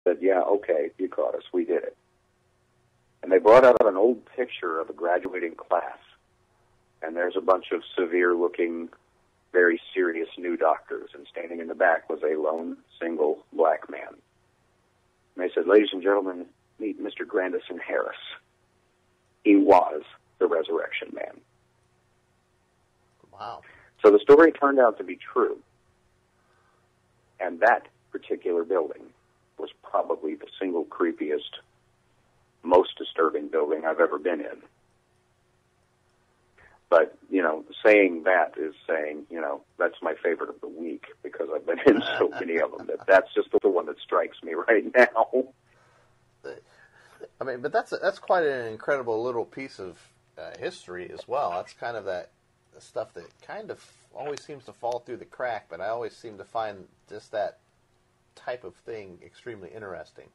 said, yeah, okay, you caught us. We did it. And they brought out an old picture of a graduating class, and there's a bunch of severe-looking, very serious new doctors, and standing in the back was a lone, single black man. And they said, ladies and gentlemen, meet Mr. Grandison Harris. He was the Resurrection Man. Wow. So the story turned out to be true. And that particular building was probably the single creepiest, most disturbing building I've ever been in. But, you know, saying that is saying, you know, that's my favorite of the week because I've been in so many of them. That's just the one that strikes me right now. I mean, but that's quite an incredible little piece of history as well. That's kind of that stuff that kind of always seems to fall through the crack, but I always seem to find just that type of thing extremely interesting.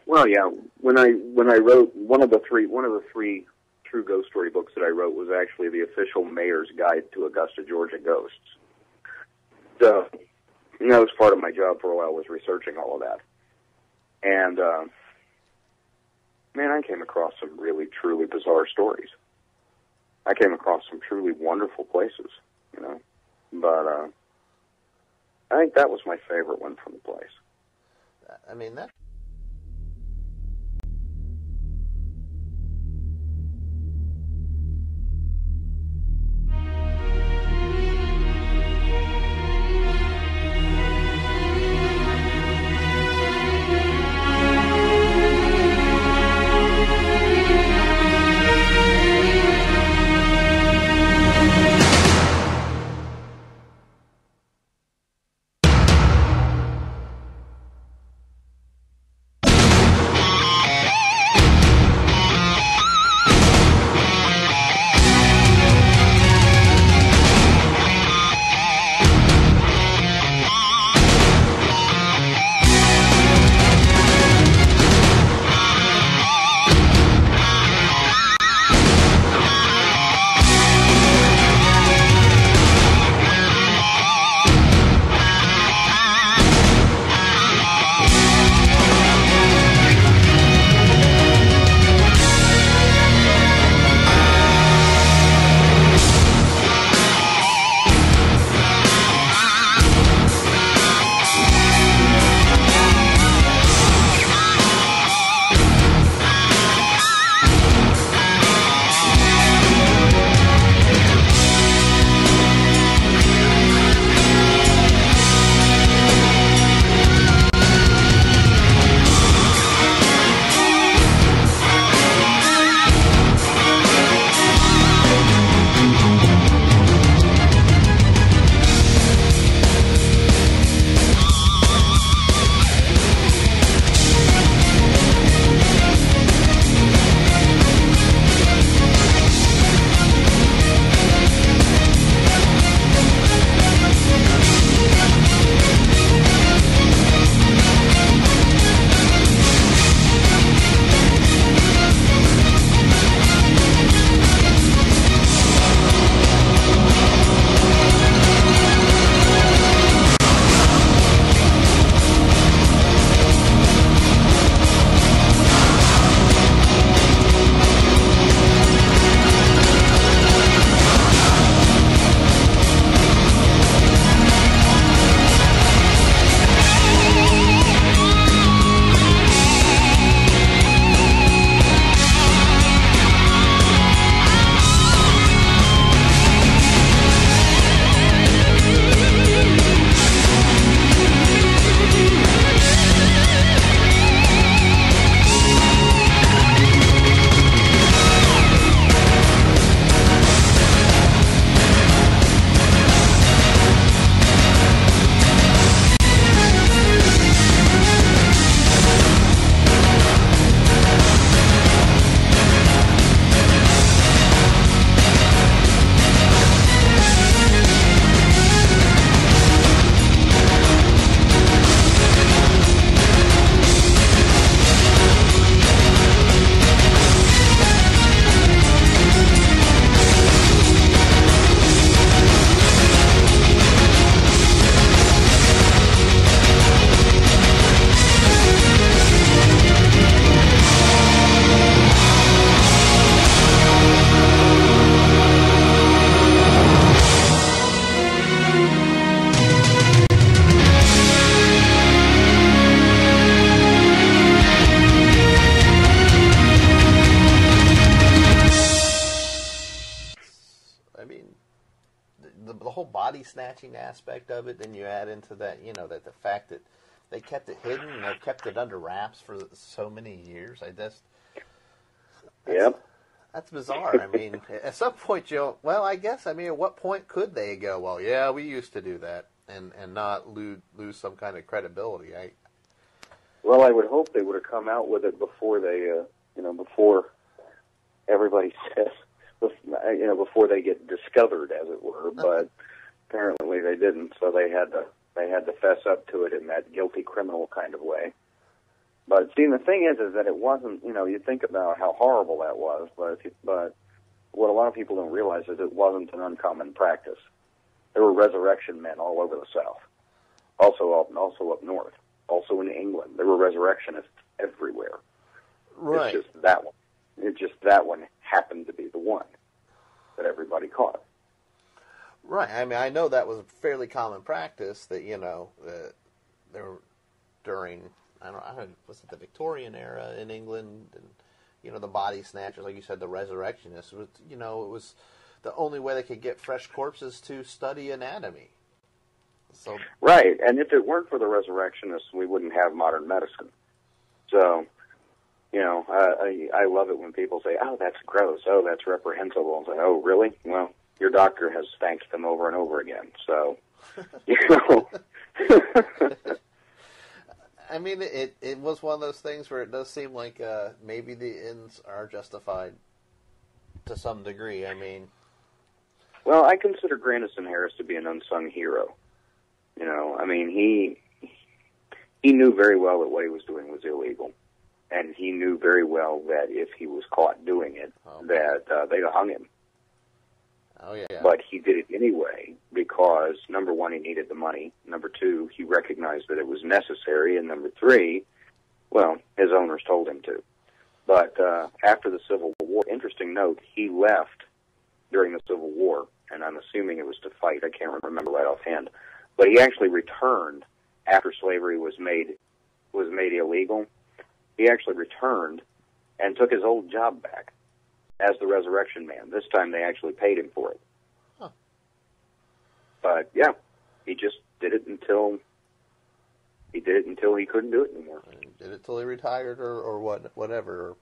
Well, yeah. When I wrote one of the three true ghost story books that I wrote was actually the official mayor's guide to Augusta, Georgia ghosts. So that was part of my job for a while, was researching all of that. And man, I came across some really, truly bizarre stories. I came across some truly wonderful places, you know. But I think that was my favorite one from the place. I mean, that... snatching aspect of it. Then you add into that, that the fact that they kept it hidden and they've kept it under wraps for so many years. Yep. That's bizarre. I mean, at some point, I guess, at what point could they go, well, yeah, we used to do that, and not lose some kind of credibility? Well, I would hope they would have come out with it before they, before everybody says, before they get discovered, as it were. But apparently they didn't, so they had to fess up to it in that guilty criminal kind of way. But see, the thing is that it wasn't. You think about how horrible that was, but what a lot of people don't realize is it wasn't an uncommon practice. There were resurrection men all over the South, also up north, also in England. There were resurrectionists everywhere. Right. It's just that one. That one happened to be the one that everybody caught. Right. I know that was a fairly common practice that there were during. I don't know, was it the Victorian era in England? And, the body snatchers, like you said, the resurrectionists. It was the only way they could get fresh corpses to study anatomy. So right, and if it weren't for the resurrectionists, we wouldn't have modern medicine. So, I love it when people say, "Oh, that's gross. Oh, that's reprehensible." I say, "Oh, really? Well, your doctor has thanked them over and over again." So, It was one of those things where it does seem like maybe the ends are justified to some degree. Well, I consider Grandison Harris to be an unsung hero. He knew very well that what he was doing was illegal, and he knew very well that if he was caught doing it, that they'd have hung him. Oh, yeah. But he did it anyway because, number one, he needed the money. Number two, he recognized that it was necessary. And number three, well, his owners told him to. But after the Civil War, interesting note, he left during the Civil War, and I'm assuming it was to fight. I can't remember right offhand. But he actually returned after slavery was made illegal. He actually returned and took his old job back as the Resurrection Man. This time they actually paid him for it. Huh. But yeah, he just did it until he couldn't do it anymore. Did it till he retired or whatever.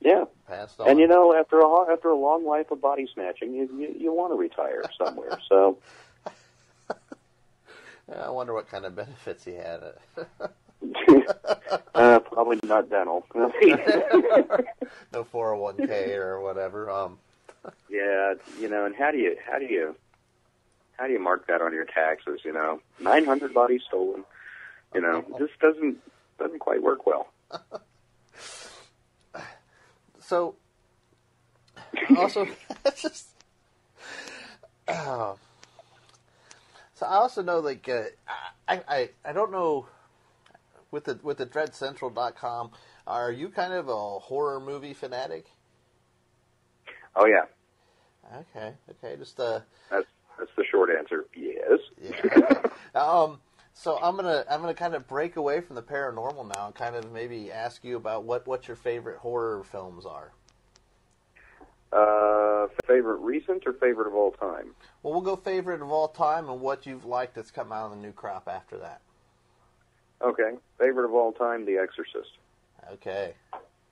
Yeah. Passed on. And after a long life of body snatching, you want to retire somewhere. So I wonder what kind of benefits he had. Probably not dental. No 401k or whatever. Yeah, and how do you mark that on your taxes? 900 bodies stolen. This doesn't quite work well. So, also, so I also know, like, I don't know. With the DreadCentral.com, are you kind of a horror movie fanatic? Oh yeah. Okay. Just that's the short answer. Yes. Yeah. Okay. So I'm gonna kind of break away from the paranormal now and kind of maybe ask you about what your favorite horror films are. Favorite recent or favorite of all time? Well, we'll go favorite of all time and what you've liked that's come out of the new crop after that. Okay. Favorite of all time, The Exorcist. Okay.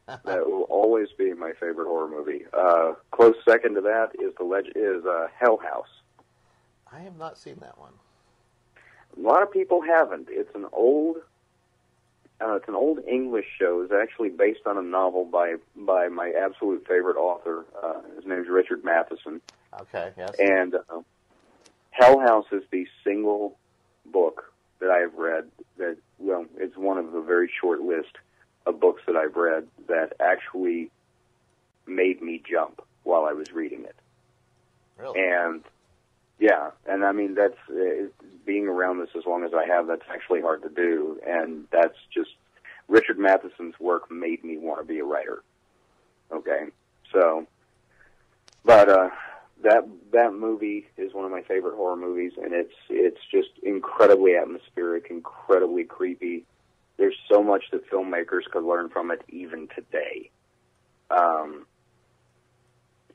That will always be my favorite horror movie. Close second to that is Hell House. I have not seen that one. A lot of people haven't. It's an old English show. It's actually based on a novel by my absolute favorite author. His name is Richard Matheson. Okay. Yes. And Hell House is the single book that I have read it's one of the very short list of books that I've read that actually made me jump while I was reading it. Really? And yeah, and that's being around this as long as I have, that's actually hard to do, and that's just, Richard Matheson's work made me want to be a writer. Okay? So, but that movie is one of my favorite horror movies, and it's just incredibly atmospheric, incredibly creepy. There's so much that filmmakers could learn from it even today.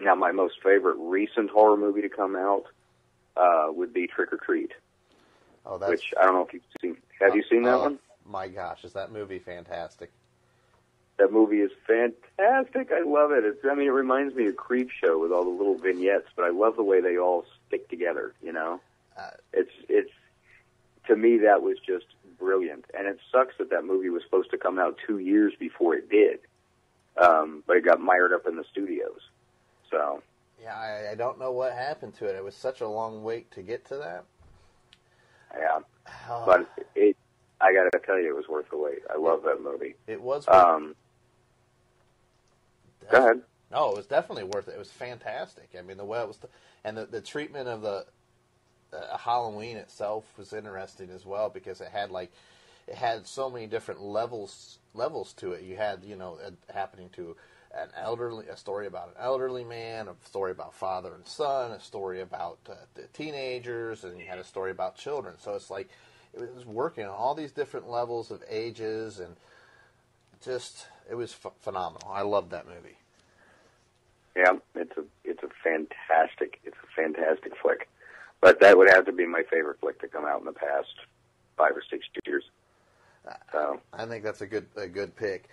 Now, my most favorite recent horror movie to come out, would be Trick or Treat, Oh, that's which I don't know if you've seen. Have you seen that one? My gosh, is that movie fantastic? That movie is fantastic. I love it. It reminds me of Creepshow with all the little vignettes, but I love the way they all stick together. You know, it's to me that was just brilliant, and it sucks that movie was supposed to come out 2 years before it did, but it got mired up in the studios. So yeah, I don't know what happened to it. It was such a long wait to get to that. Yeah, but I got to tell you, it was worth the wait. I love that movie. It was. Go ahead. No, it was definitely worth it. It was fantastic. I mean, the way it was, and the treatment of the Halloween itself was interesting as well, because it had so many different levels to it. You had, it happening to a story about an elderly man, a story about father and son, a story about the teenagers, and you had a story about children. So it's like it was working on all these different levels of ages, and just it was phenomenal. I loved that movie. Yeah, it's a fantastic flick. But that would have to be my favorite flick to come out in the past 5 or 6 years. So I think that's a good pick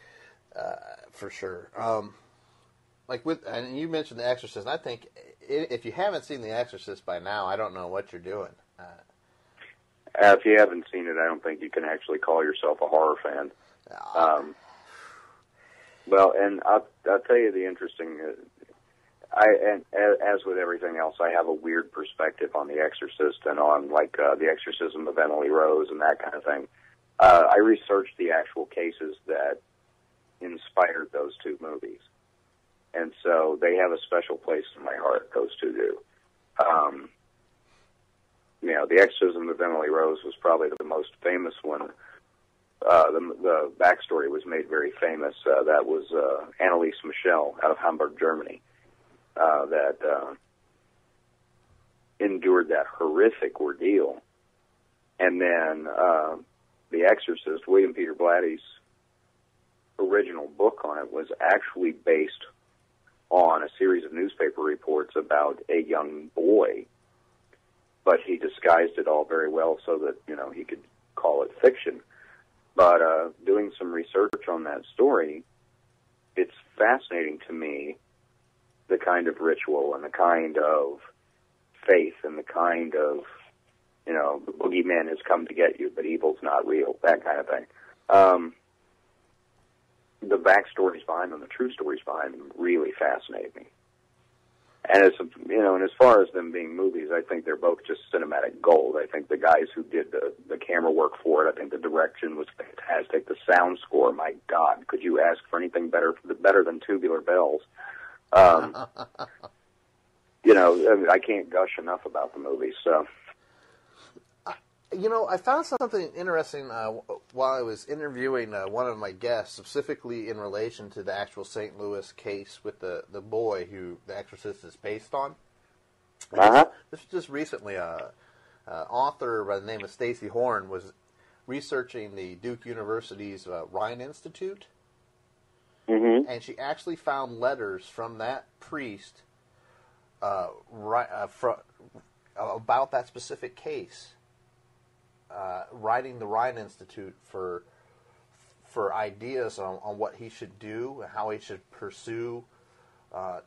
for sure. And you mentioned The Exorcist. And I think if you haven't seen The Exorcist by now, I don't know what you're doing. If you haven't seen it, I don't think you can actually call yourself a horror fan. Well, and I'll tell you the interesting. As with everything else, I have a weird perspective on The Exorcist and on the exorcism of Emily Rose and that kind of thing. I researched the actual cases that inspired those two movies, and so they have a special place in my heart. Those two do. The Exorcism of Emily Rose was probably the most famous one. The backstory was made very famous. That was Anneliese Michel out of Hamburg, Germany, that endured that horrific ordeal. And then The Exorcist, William Peter Blatty's original book on it, was actually based on a series of newspaper reports about a young boy, but he disguised it all very well so that, he could call it fiction. But doing some research on that story, it's fascinating to me, the kind of ritual and the kind of faith and the kind of, the boogeyman has come to get you, but evil's not real, that kind of thing. The backstories behind them, the true stories behind them, really fascinate me. And and as far as them being movies, I think they're both just cinematic gold. I think the guys who did the camera work for it, I think the direction was fantastic. The sound score, my God, could you ask for anything better than Tubular Bells? I can't gush enough about the movie. So, I found something interesting while I was interviewing one of my guests, specifically in relation to the actual St. Louis case with the boy who The Exorcist is based on. This was just recently. Author by the name of Stacy Horn was researching the Duke University's Rhine Institute, and she actually found letters from that priest about that specific case. Writing the Rhine Institute for ideas on what he should do, how he should pursue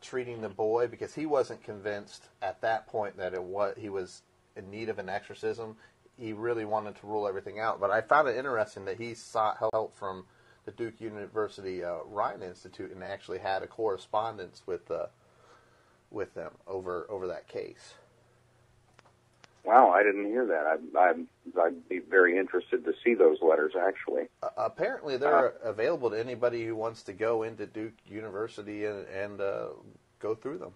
treating the boy, because he wasn't convinced at that point that he was in need of an exorcism. He really wanted to rule everything out. But I found it interesting that he sought help from the Duke University Rhine Institute and actually had a correspondence with them over that case. Wow, I didn't hear that. I'd be very interested to see those letters, actually. Apparently, they're available to anybody who wants to go into Duke University and go through them.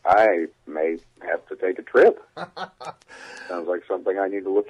I may have to take a trip. Sounds like something I need to look